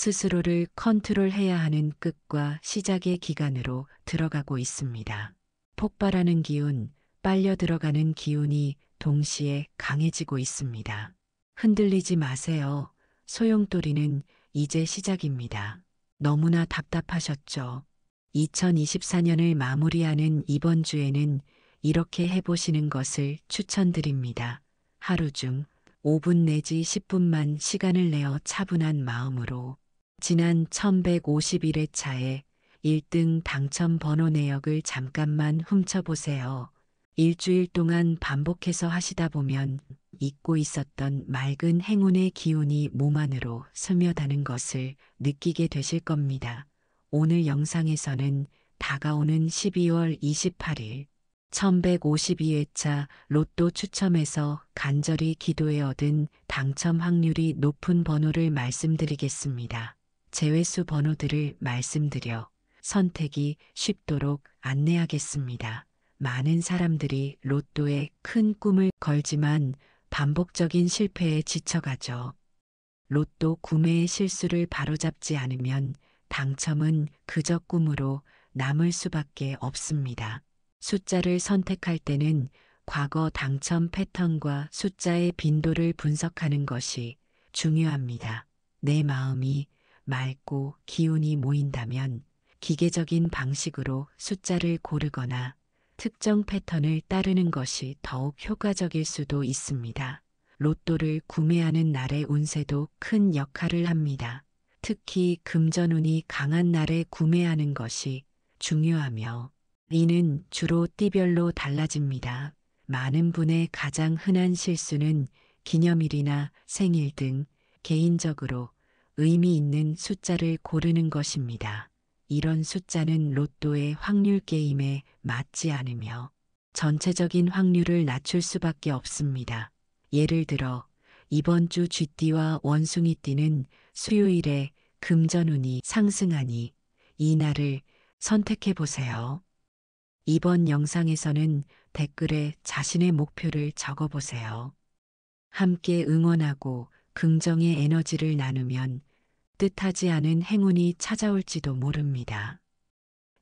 스스로를 컨트롤해야 하는 끝과 시작의 기간으로 들어가고 있습니다. 폭발하는 기운, 빨려 들어가는 기운이 동시에 강해지고 있습니다. 흔들리지 마세요. 소용돌이는 이제 시작입니다. 너무나 답답하셨죠? 2024년을 마무리하는 이번 주에는 이렇게 해보시는 것을 추천드립니다. 하루 중 5분 내지 10분만 시간을 내어 차분한 마음으로 지난 1151회차에 1등 당첨 번호 내역을 잠깐만 훔쳐보세요. 일주일 동안 반복해서 하시다 보면 잊고 있었던 맑은 행운의 기운이 몸 안으로 스며드는 것을 느끼게 되실 겁니다. 오늘 영상에서는 다가오는 12월 28일 1152회차 로또 추첨에서 간절히 기도해 얻은 당첨 확률이 높은 번호를 말씀드리겠습니다. 제외수 번호들을 말씀드려 선택이 쉽도록 안내하겠습니다. 많은 사람들이 로또에 큰 꿈을 걸지만 반복적인 실패에 지쳐가죠. 로또 구매의 실수를 바로잡지 않으면 당첨은 그저 꿈으로 남을 수밖에 없습니다. 숫자를 선택할 때는 과거 당첨 패턴과 숫자의 빈도를 분석하는 것이 중요합니다. 내 마음이 맑고 기운이 모인다면 기계적인 방식으로 숫자를 고르거나 특정 패턴을 따르는 것이 더욱 효과적일 수도 있습니다. 로또를 구매하는 날의 운세도 큰 역할을 합니다. 특히 금전운이 강한 날에 구매하는 것이 중요하며 이는 주로 띠별로 달라집니다. 많은 분의 가장 흔한 실수는 기념일이나 생일 등 개인적으로 의미 있는 숫자를 고르는 것입니다. 이런 숫자는 로또의 확률 게임에 맞지 않으며 전체적인 확률을 낮출 수밖에 없습니다. 예를 들어 이번 주 쥐띠와 원숭이띠는 수요일에 금전운이 상승하니 이 날을 선택해 보세요. 이번 영상에서는 댓글에 자신의 목표를 적어보세요. 함께 응원하고 긍정의 에너지를 나누면 뜻하지 않은 행운이 찾아올지도 모릅니다.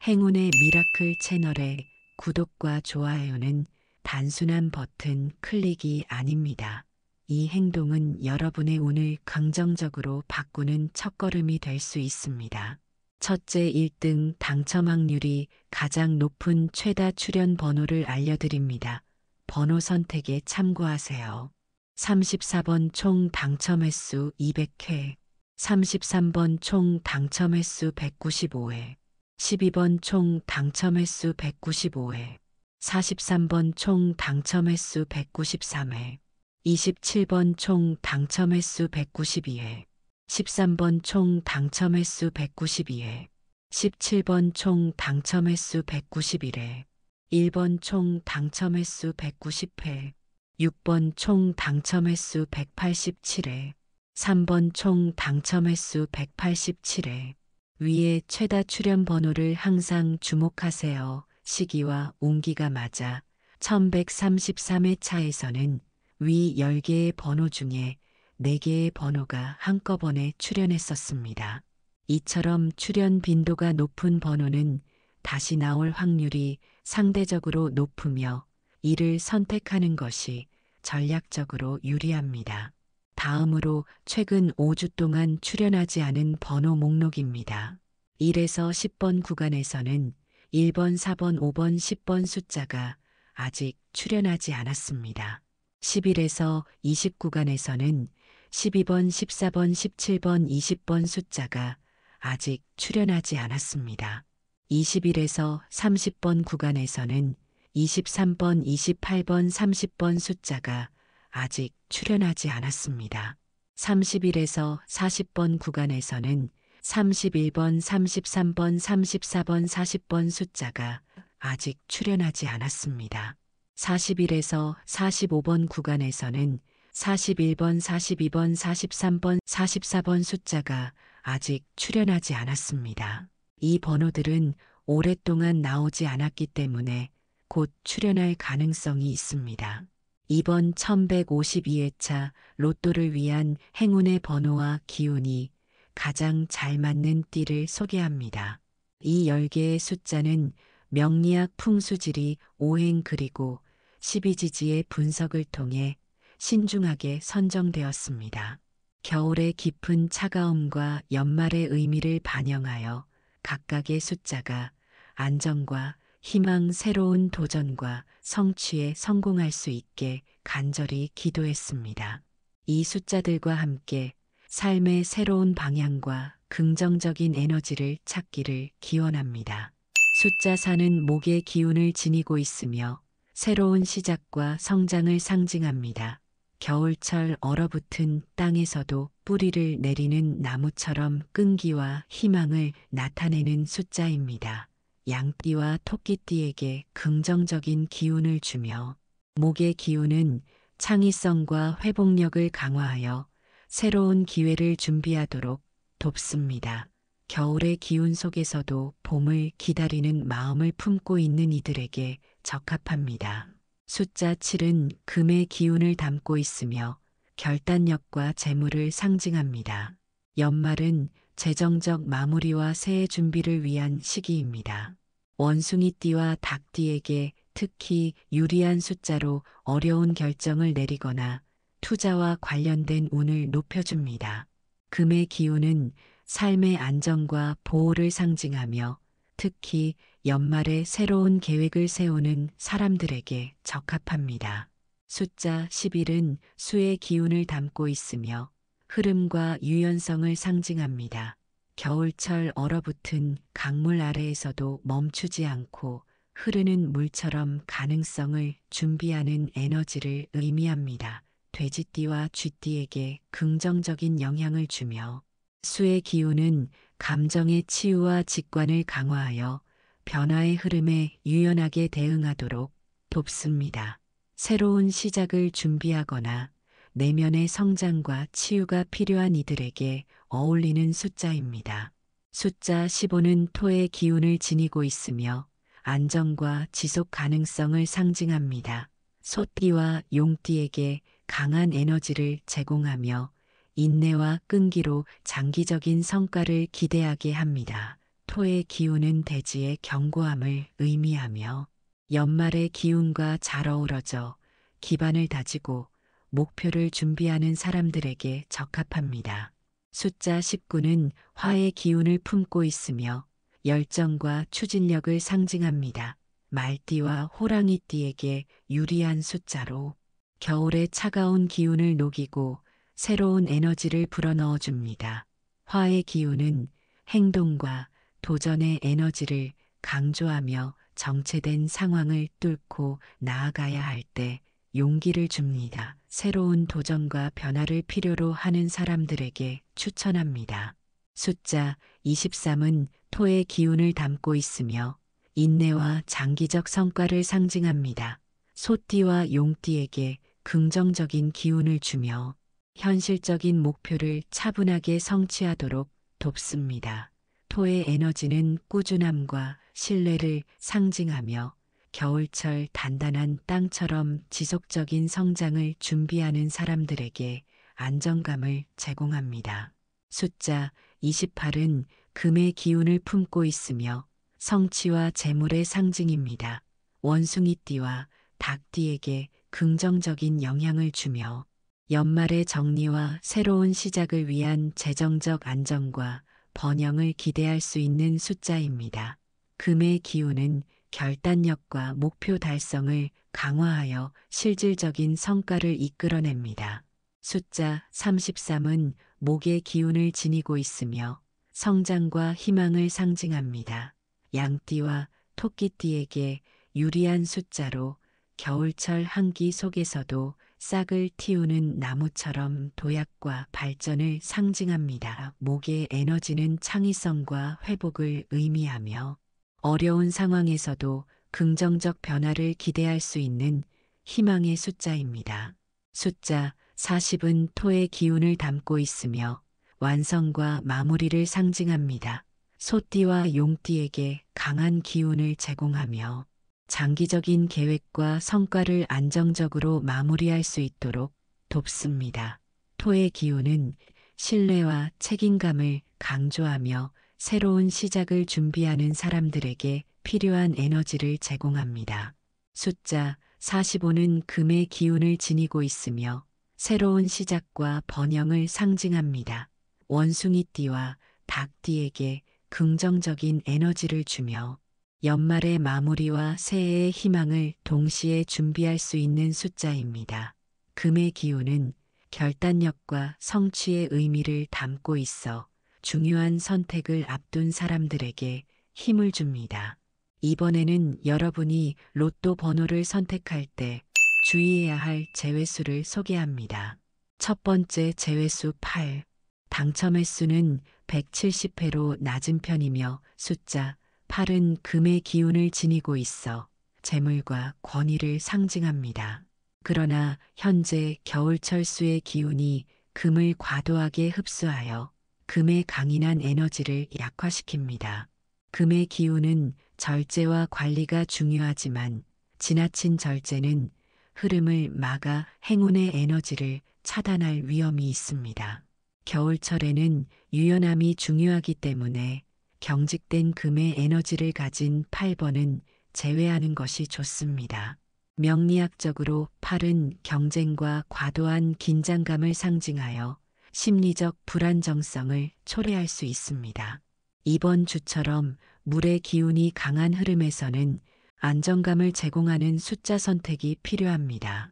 행운의 미라클 채널의 구독과 좋아요는 단순한 버튼 클릭이 아닙니다. 이 행동은 여러분의 운을 긍정적으로 바꾸는 첫걸음이 될 수 있습니다. 첫째, 1등 당첨 확률이 가장 높은 최다 출연 번호를 알려드립니다. 번호 선택에 참고하세요. 34번 총 당첨 횟수 200회, 33번 총 당첨 횟수 195회, 12번 총 당첨 횟수 195회, 43번 총 당첨 횟수 193회, 27번 총 당첨 횟수 192회, 13번 총 당첨 횟수 192회, 17번 총 당첨 횟수 191회, 1번 총 당첨 횟수 190회, 6번 총 당첨 횟수 187회, 3번 총 당첨 횟수 187회. 위의 최다 출연 번호를 항상 주목하세요. 시기와 운기가 맞아 1133회차에서는 위 10개의 번호 중에 4개의 번호가 한꺼번에 출연했었습니다. 이처럼 출연 빈도가 높은 번호는 다시 나올 확률이 상대적으로 높으며 이를 선택하는 것이 전략적으로 유리합니다. 다음으로 최근 5주 동안 출연하지 않은 번호 목록입니다. 1에서 10번 구간에서는 1번, 4번, 5번, 10번 숫자가 아직 출연하지 않았습니다. 11에서 20 구간에서는 12번, 14번, 17번, 20번 숫자가 아직 출연하지 않았습니다. 21에서 30번 구간에서는 23번, 28번, 30번 숫자가 아직 출연하지 않았습니다. 31에서 40번 구간에서는 31번, 33번, 34번, 40번 숫자가 아직 출연하지 않았습니다. 41에서 45번 구간에서는 41번, 42번, 43번, 44번 숫자가 아직 출연하지 않았습니다. 이 번호들은 오랫동안 나오지 않았기 때문에 곧 출연할 가능성이 있습니다. 이번 1152회차 로또를 위한 행운의 번호와 기운이 가장 잘 맞는 띠를 소개합니다. 이 10개의 숫자는 명리학 풍수지리 오행 그리고 12지지의 분석을 통해 신중하게 선정되었습니다. 겨울의 깊은 차가움과 연말의 의미를 반영하여 각각의 숫자가 안정과 희망, 새로운 도전과 성취에 성공할 수 있게 간절히 기도했습니다. 이 숫자들과 함께 삶의 새로운 방향과 긍정적인 에너지를 찾기를 기원합니다. 숫자 4는 목의 기운을 지니고 있으며 새로운 시작과 성장을 상징합니다. 겨울철 얼어붙은 땅에서도 뿌리를 내리는 나무처럼 끈기와 희망을 나타내는 숫자입니다. 양띠와 토끼띠에게 긍정적인 기운을 주며 목의 기운은 창의성과 회복력을 강화하여 새로운 기회를 준비하도록 돕습니다. 겨울의 기운 속에서도 봄을 기다리는 마음을 품고 있는 이들에게 적합합니다. 숫자 7은 금의 기운을 담고 있으며 결단력과 재물을 상징합니다. 연말은 재정적 마무리와 새해 준비를 위한 시기입니다. 원숭이띠와 닭띠에게 특히 유리한 숫자로 어려운 결정을 내리거나 투자와 관련된 운을 높여줍니다. 금의 기운은 삶의 안정과 보호를 상징하며 특히 연말에 새로운 계획을 세우는 사람들에게 적합합니다. 숫자 11은 수의 기운을 담고 있으며 흐름과 유연성을 상징합니다. 겨울철 얼어붙은 강물 아래에서도 멈추지 않고 흐르는 물처럼 가능성을 준비하는 에너지를 의미합니다. 돼지띠와 쥐띠에게 긍정적인 영향을 주며 수의 기운은 감정의 치유와 직관을 강화하여 변화의 흐름에 유연하게 대응하도록 돕습니다. 새로운 시작을 준비하거나 내면의 성장과 치유가 필요한 이들에게 어울리는 숫자입니다. 숫자 15는 토의 기운을 지니고 있으며 안정과 지속 가능성을 상징합니다. 소띠와 용띠에게 강한 에너지를 제공하며 인내와 끈기로 장기적인 성과를 기대하게 합니다. 토의 기운은 대지의 견고함을 의미하며 연말의 기운과 잘 어우러져 기반을 다지고 목표를 준비하는 사람들에게 적합합니다. 숫자 19는 화의 기운을 품고 있으며 열정과 추진력을 상징합니다. 말띠와 호랑이띠에게 유리한 숫자로 겨울의 차가운 기운을 녹이고 새로운 에너지를 불어넣어 줍니다. 화의 기운은 행동과 도전의 에너지를 강조하며 정체된 상황을 뚫고 나아가야 할 때 용기를 줍니다. 새로운 도전과 변화를 필요로 하는 사람들에게 추천합니다. 숫자 23은 토의 기운을 담고 있으며 인내와 장기적 성과를 상징합니다. 소띠와 용띠에게 긍정적인 기운을 주며 현실적인 목표를 차분하게 성취하도록 돕습니다. 토의 에너지는 꾸준함과 신뢰를 상징하며 겨울철 단단한 땅처럼 지속적인 성장을 준비하는 사람들에게 안정감을 제공합니다. 숫자 28은 금의 기운을 품고 있으며 성취와 재물의 상징입니다. 원숭이띠와 닭띠에게 긍정적인 영향을 주며 연말의 정리와 새로운 시작을 위한 재정적 안정과 번영을 기대할 수 있는 숫자입니다. 금의 기운은 결단력과 목표 달성을 강화하여 실질적인 성과를 이끌어냅니다. 숫자 33은 목의 기운을 지니고 있으며 성장과 희망을 상징합니다. 양띠와 토끼띠에게 유리한 숫자로 겨울철 한기 속에서도 싹을 틔우는 나무처럼 도약과 발전을 상징합니다. 목의 에너지는 창의성과 회복을 의미하며 어려운 상황에서도 긍정적 변화를 기대할 수 있는 희망의 숫자입니다. 숫자 40은 토의 기운을 담고 있으며 완성과 마무리를 상징합니다. 소띠와 용띠에게 강한 기운을 제공하며 장기적인 계획과 성과를 안정적으로 마무리할 수 있도록 돕습니다. 토의 기운은 신뢰와 책임감을 강조하며 새로운 시작을 준비하는 사람들에게 필요한 에너지를 제공합니다. 숫자 45는 금의 기운을 지니고 있으며 새로운 시작과 번영을 상징합니다. 원숭이띠와 닭띠에게 긍정적인 에너지를 주며 연말의 마무리와 새해의 희망을 동시에 준비할 수 있는 숫자입니다. 금의 기운은 결단력과 성취의 의미를 담고 있어 중요한 선택을 앞둔 사람들에게 힘을 줍니다. 이번에는 여러분이 로또 번호를 선택할 때 주의해야 할 제외수를 소개합니다. 첫 번째 제외수 8. 당첨 횟수는 170회로 낮은 편이며 숫자 8은 금의 기운을 지니고 있어 재물과 권위를 상징합니다. 그러나 현재 겨울철수의 기운이 금을 과도하게 흡수하여 금의 강인한 에너지를 약화시킵니다. 금의 기운은 절제와 관리가 중요하지만 지나친 절제는 흐름을 막아 행운의 에너지를 차단할 위험이 있습니다. 겨울철에는 유연함이 중요하기 때문에 경직된 금의 에너지를 가진 8번은 제외하는 것이 좋습니다. 명리학적으로 8은 경쟁과 과도한 긴장감을 상징하여 심리적 불안정성을 초래할 수 있습니다. 이번 주처럼 물의 기운이 강한 흐름에서는 안정감을 제공하는 숫자 선택이 필요합니다.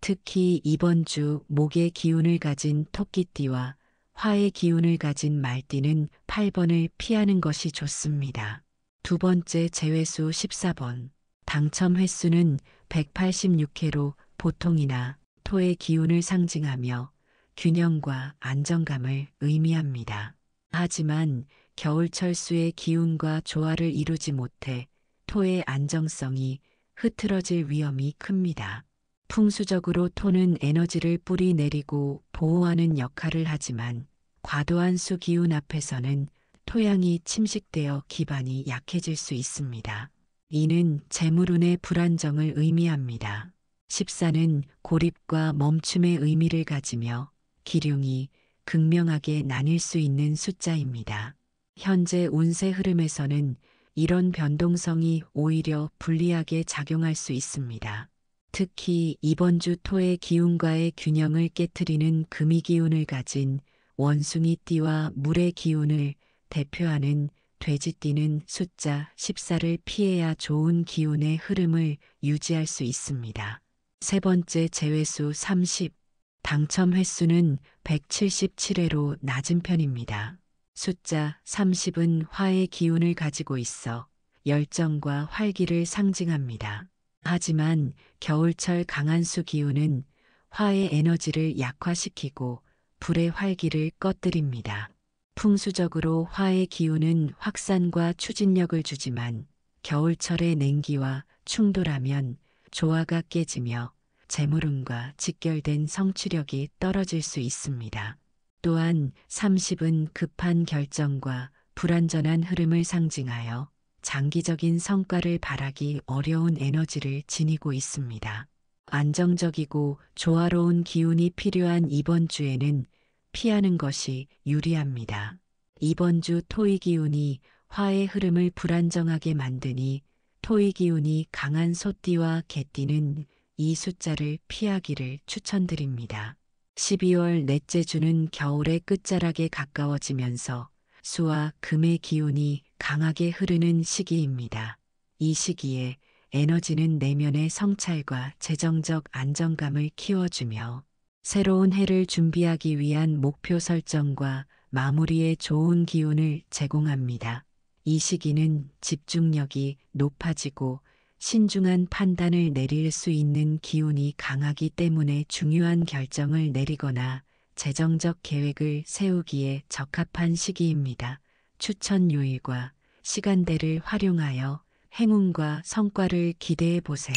특히 이번 주 목의 기운을 가진 토끼띠와 화의 기운을 가진 말띠는 8번을 피하는 것이 좋습니다. 두 번째 제외수 14번. 당첨 횟수는 186회로 보통이나 토의 기운을 상징하며 균형과 안정감을 의미합니다. 하지만 겨울철수의 기운과 조화를 이루지 못해 토의 안정성이 흐트러질 위험이 큽니다. 풍수적으로 토는 에너지를 뿌리 내리고 보호하는 역할을 하지만 과도한 수 기운 앞에서는 토양이 침식되어 기반이 약해질 수 있습니다. 이는 재물운의 불안정을 의미합니다. 14는 고립과 멈춤의 의미를 가지며 기륭이 극명하게 나뉠 수 있는 숫자입니다. 현재 운세 흐름에서는 이런 변동성이 오히려 불리하게 작용할 수 있습니다. 특히 이번 주 토의 기운과의 균형을 깨트리는 금의 기운을 가진 원숭이띠와 물의 기운을 대표하는 돼지띠는 숫자 14를 피해야 좋은 기운의 흐름을 유지할 수 있습니다. 세 번째 제외수 30. 당첨 횟수는 177회로 낮은 편입니다. 숫자 30은 화의 기운을 가지고 있어 열정과 활기를 상징합니다. 하지만 겨울철 강한 수 기운은 화의 에너지를 약화시키고 불의 활기를 꺼뜨립니다. 풍수적으로 화의 기운은 확산과 추진력을 주지만 겨울철의 냉기와 충돌하면 조화가 깨지며 재물운과 직결된 성취력이 떨어질 수 있습니다. 또한 30은 급한 결정과 불완전한 흐름을 상징하여 장기적인 성과를 바라기 어려운 에너지를 지니고 있습니다. 안정적이고 조화로운 기운이 필요한 이번 주에는 피하는 것이 유리합니다. 이번 주 토의 기운이 화의 흐름을 불안정하게 만드니 토의 기운이 강한 소띠와 개띠는 이 숫자를 피하기를 추천드립니다. 12월 넷째 주는 겨울의 끝자락에 가까워지면서 수와 금의 기운이 강하게 흐르는 시기입니다. 이 시기에 에너지는 내면의 성찰과 재정적 안정감을 키워주며 새로운 해를 준비하기 위한 목표 설정과 마무리에 좋은 기운을 제공합니다. 이 시기는 집중력이 높아지고 신중한 판단을 내릴 수 있는 기운이 강하기 때문에 중요한 결정을 내리거나 재정적 계획을 세우기에 적합한 시기입니다. 추천 요일과 시간대를 활용하여 행운과 성과를 기대해 보세요.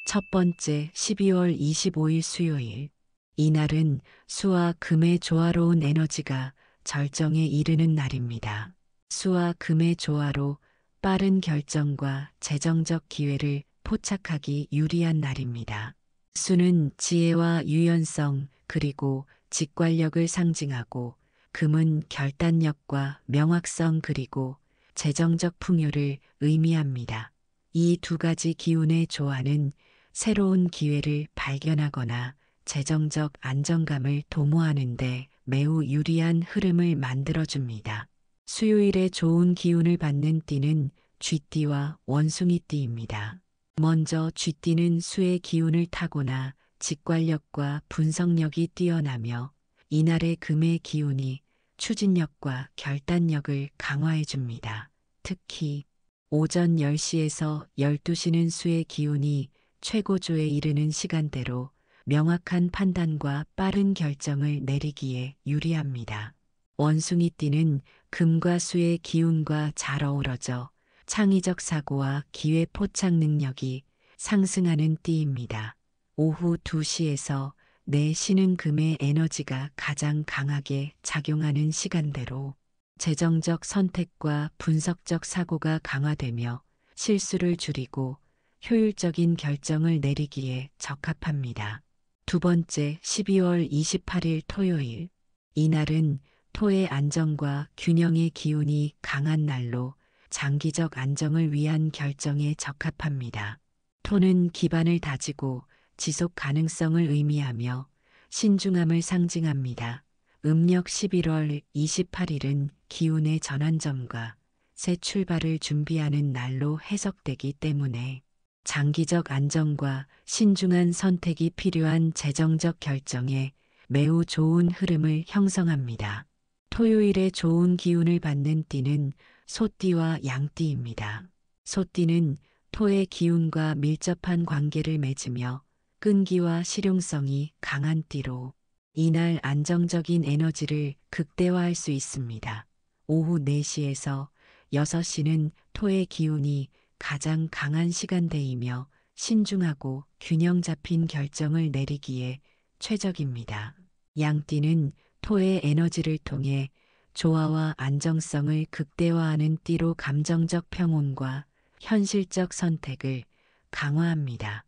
첫 번째 12월 25일 수요일. 이날은 수와 금의 조화로운 에너지가 절정에 이르는 날입니다. 수와 금의 조화로 빠른 결정과 재정적 기회를 포착하기 유리한 날입니다. 수는 지혜와 유연성 그리고 직관력을 상징하고 금은 결단력과 명확성 그리고 재정적 풍요를 의미합니다. 이 두 가지 기운의 조화는 새로운 기회를 발견하거나 재정적 안정감을 도모하는데 매우 유리한 흐름을 만들어줍니다. 수요일에 좋은 기운을 받는 띠는 쥐띠와 원숭이띠입니다. 먼저 쥐띠는 수의 기운을 타고나 직관력과 분석력이 뛰어나며 이날의 금의 기운이 추진력과 결단력을 강화해 줍니다. 특히 오전 10시에서 12시는 수의 기운이 최고조에 이르는 시간대로 명확한 판단과 빠른 결정을 내리기에 유리합니다. 원숭이띠는 금과 수의 기운과 잘 어우러져 창의적 사고와 기회 포착 능력이 상승하는 띠입니다. 오후 2시에서 4시는 금의 에너지가 가장 강하게 작용하는 시간대로 재정적 선택과 분석적 사고가 강화되며 실수를 줄이고 효율적인 결정을 내리기에 적합합니다. 두 번째, 12월 28일 토요일. 이날은 토의 안정과 균형의 기운이 강한 날로 장기적 안정을 위한 결정에 적합합니다. 토는 기반을 다지고 지속 가능성을 의미하며 신중함을 상징합니다. 음력 11월 28일은 기운의 전환점과 새 출발을 준비하는 날로 해석되기 때문에 장기적 안정과 신중한 선택이 필요한 재정적 결정에 매우 좋은 흐름을 형성합니다. 토요일에 좋은 기운을 받는 띠는 소띠와 양띠입니다. 소띠는 토의 기운과 밀접한 관계를 맺으며 끈기와 실용성이 강한 띠로 이날 안정적인 에너지를 극대화할 수 있습니다. 오후 4시에서 6시는 토의 기운이 가장 강한 시간대이며 신중하고 균형 잡힌 결정을 내리기에 최적입니다. 양띠는 토의 에너지를 통해 조화와 안정성을 극대화하는 띠로 감정적 평온과 현실적 선택을 강화합니다.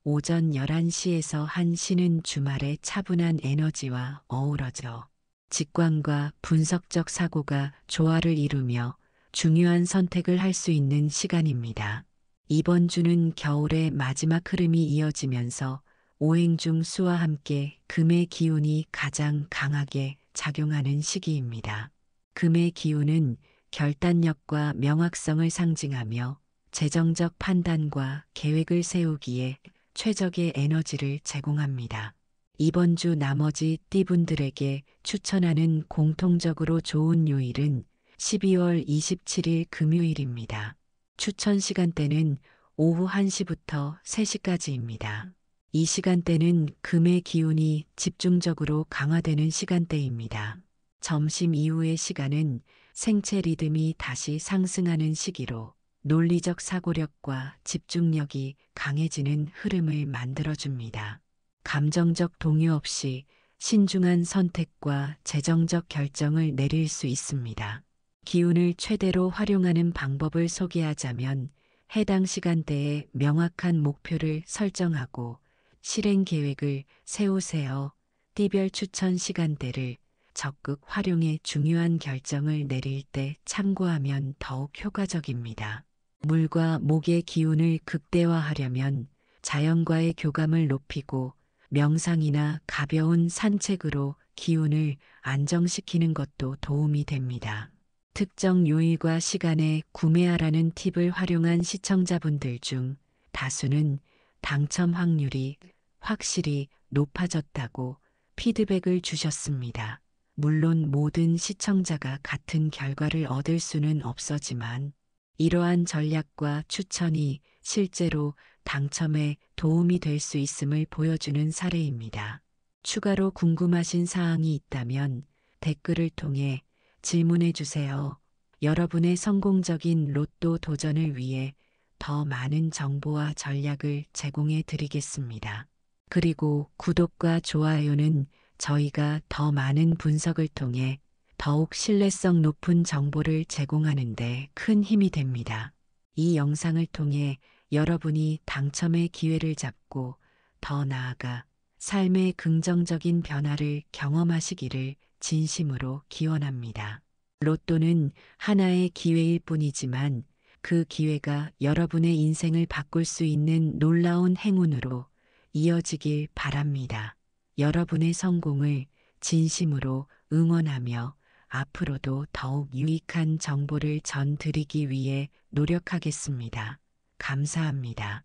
오전 11시에서 1시는 주말의 차분한 에너지와 어우러져 직관과 분석적 사고가 조화를 이루며 중요한 선택을 할 수 있는 시간입니다. 이번 주는 겨울의 마지막 흐름이 이어지면서 오행중 수와 함께 금의 기운이 가장 강하게 작용하는 시기입니다. 금의 기운은 결단력과 명확성을 상징하며 재정적 판단과 계획을 세우기에 최적의 에너지를 제공합니다. 이번 주 나머지 띠분들에게 추천하는 공통적으로 좋은 요일은 12월 27일 금요일입니다. 추천 시간대는 오후 1시부터 3시까지입니다. 이 시간대는 금의 기운이 집중적으로 강화되는 시간대입니다. 점심 이후의 시간은 생체 리듬이 다시 상승하는 시기로 논리적 사고력과 집중력이 강해지는 흐름을 만들어줍니다. 감정적 동요 없이 신중한 선택과 재정적 결정을 내릴 수 있습니다. 기운을 최대로 활용하는 방법을 소개하자면 해당 시간대에 명확한 목표를 설정하고 실행 계획을 세우세요. 띠별 추천 시간대를 적극 활용해 중요한 결정을 내릴 때 참고하면 더욱 효과적입니다. 물과 목의 기운을 극대화하려면 자연과의 교감을 높이고 명상이나 가벼운 산책으로 기운을 안정시키는 것도 도움이 됩니다. 특정 요일과 시간에 구매하라는 팁을 활용한 시청자분들 중 다수는 당첨 확률이 확실히 높아졌다고 피드백을 주셨습니다. 물론 모든 시청자가 같은 결과를 얻을 수는 없었지만 이러한 전략과 추천이 실제로 당첨에 도움이 될 수 있음을 보여주는 사례입니다. 추가로 궁금하신 사항이 있다면 댓글을 통해 질문해 주세요. 여러분의 성공적인 로또 도전을 위해 더 많은 정보와 전략을 제공해 드리겠습니다. 그리고 구독과 좋아요는 저희가 더 많은 분석을 통해 더욱 신뢰성 높은 정보를 제공하는 데 큰 힘이 됩니다. 이 영상을 통해 여러분이 당첨의 기회를 잡고 더 나아가 삶의 긍정적인 변화를 경험하시기를 진심으로 기원합니다. 로또는 하나의 기회일 뿐이지만 그 기회가 여러분의 인생을 바꿀 수 있는 놀라운 행운으로 이어지길 바랍니다. 여러분의 성공을 진심으로 응원하며 앞으로도 더욱 유익한 정보를 전드리기 위해 노력하겠습니다. 감사합니다.